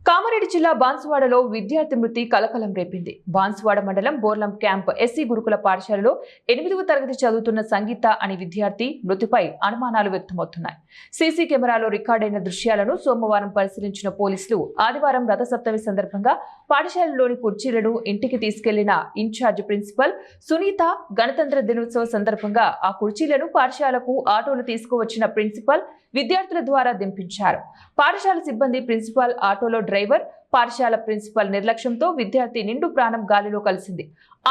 కామారెడ్డి జిల్లా బాన్సువాడలో విద్యార్థి మృతి కలకలం రేపింది. బాన్సువాడ మండలం బోర్లం క్యాంప్ ఎస్సీ గురుకుల పాఠశాలలో 8వ తరగతి చదువుతున్న సంగీత అనే విద్యార్థి మృతిపై అనుమానాలు వ్యక్తమవుతున్నాయి. సీసీ కెమెరాలో రికార్డైన దృశ్యాలను సోమవారం పరిశీలించిన పోలీసులు ఆదివారం రథసప్తమి సందర్భంగా పాఠశాలలోని కుర్చీలను ఇంటికి తీసుకెళ్లిన ఇన్ఛార్జ్ ప్రిన్సిపల్ సునీత గణతంత్ర దినోత్సవ సందర్భంగా ఆ కుర్చీలను పాఠశాలకు ఆటోలు తీసుకువచ్చిన ప్రిన్సిపల్ విద్యార్థుల ద్వారా దింపించారు. పాఠశాల సిబ్బంది, ప్రిన్సిపల్, ఆటోలో డ్రైవర్, పాఠశాల ప్రిన్సిపల్ నిర్లక్ష్యంతో విద్యార్థి నిండు ప్రాణం గాలిలో కలిసింది.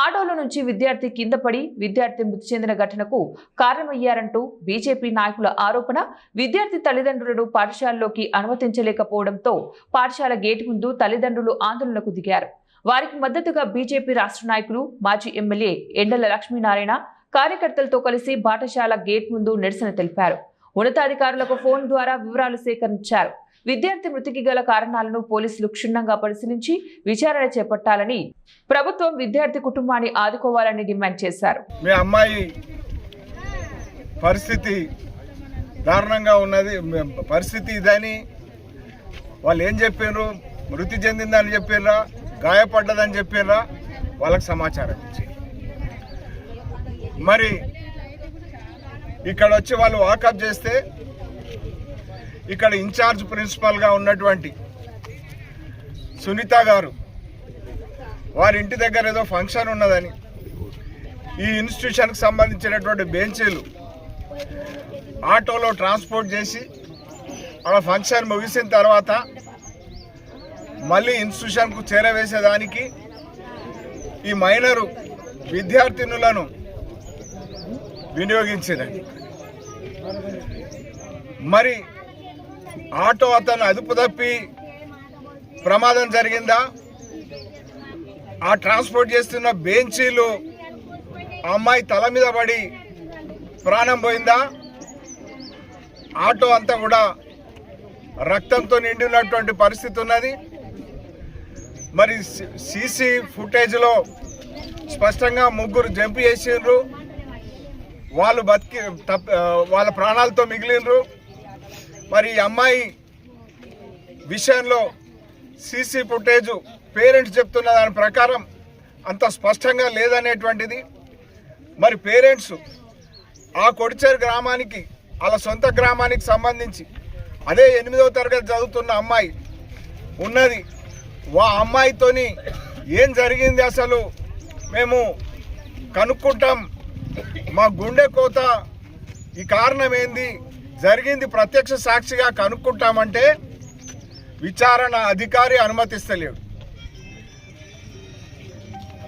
ఆటోలో నుంచి విద్యార్థి కింద పడి విద్యార్థి మృతి చెందిన ఘటనకు కారణమయ్యారంటూ బీజేపీ నాయకుల ఆరోపణ. విద్యార్థి తల్లిదండ్రులను పాఠశాలలోకి అనుమతించలేకపోవడంతో పాఠశాల గేటు ముందు తల్లిదండ్రులు ఆందోళనకు దిగారు. వారికి మద్దతుగా బీజేపీ రాష్ట్ర నాయకులు, మాజీ ఎమ్మెల్యే ఎండల లక్ష్మీనారాయణ కార్యకర్తలతో కలిసి పాఠశాల గేట్ ముందు నిరసన తెలిపారు. ఉన్నతాధికారులకు ఫోన్ ద్వారా వివరాలు సేకరించారు. విద్యార్థి మృతికి గల కారణాలను పోలీసులు క్షుణ్ణంగా పరిశీలించి విచారణ చేపట్టాలని, ప్రభుత్వం విద్యార్థి కుటుంబాన్ని ఆదుకోవాలని డిమాండ్ చేశారు. మీ అమ్మాయి పరిస్థితి దారుణంగా ఉన్నది, పరిస్థితి ఇదని వాళ్ళు ఏం చెప్పారు? మృతి చెందిందని చెప్పారా, గాయపడ్డదని చెప్పారా? వాళ్ళకి సమాచారం ఇచ్చి మరి ఇక్కడ వచ్చి వాళ్ళు వాకప్ చేస్తే ఇక్కడ ఇన్ఛార్జ్ ప్రిన్సిపల్గా ఉన్నటువంటి సునీత గారు వారి ఇంటి దగ్గర ఏదో ఫంక్షన్ ఉన్నదని ఈ ఇన్స్టిట్యూషన్కి సంబంధించినటువంటి బెంచీలు ఆటోలో ట్రాన్స్పోర్ట్ చేసి ఆ ఫంక్షన్ ముగిసిన తర్వాత మళ్ళీ ఇన్స్టిట్యూషన్కు చేరవేసేదానికి ఈ మైనరు విద్యార్థినులను వినియోగించిందని, మరి ఆటో అతను అదుపు తప్పి ప్రమాదం జరిగిందా? ఆ ట్రాన్స్పోర్ట్ చేస్తున్న బెంచీలు ఆ అమ్మాయి తల మీద పడి ప్రాణం పోయిందా? ఆటో అంతా కూడా రక్తంతో నిండినటువంటి పరిస్థితి ఉన్నది. మరి సీసీ ఫుటేజ్లో స్పష్టంగా ముగ్గురు జంప్ చేసిండ్రు, వాళ్ళు బతికి వాళ్ళ ప్రాణాలతో మిగిలినరు. మరి ఈ అమ్మాయి విషయంలో సీసీ ఫుటేజ్ పేరెంట్స్ చెప్తున్న దాని ప్రకారం అంత స్పష్టంగా లేదనేటువంటిది. మరి పేరెంట్స్ ఆ కొడిచేరు గ్రామానికి, వాళ్ళ సొంత గ్రామానికి సంబంధించి అదే 8వ తరగతి చదువుతున్న అమ్మాయి ఉన్నది. అమ్మాయితోని ఏం జరిగింది అసలు మేము కనుక్కుంటాం, మా గుండె కోత, ఈ కారణం ఏంది, జరిగింది ప్రత్యక్ష సాక్షిగా కనుక్కుంటామంటే విచారణ అధికారి అనుమతిస్తలేడు.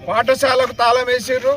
పాఠశాలకు తాళం వేసిర్రు,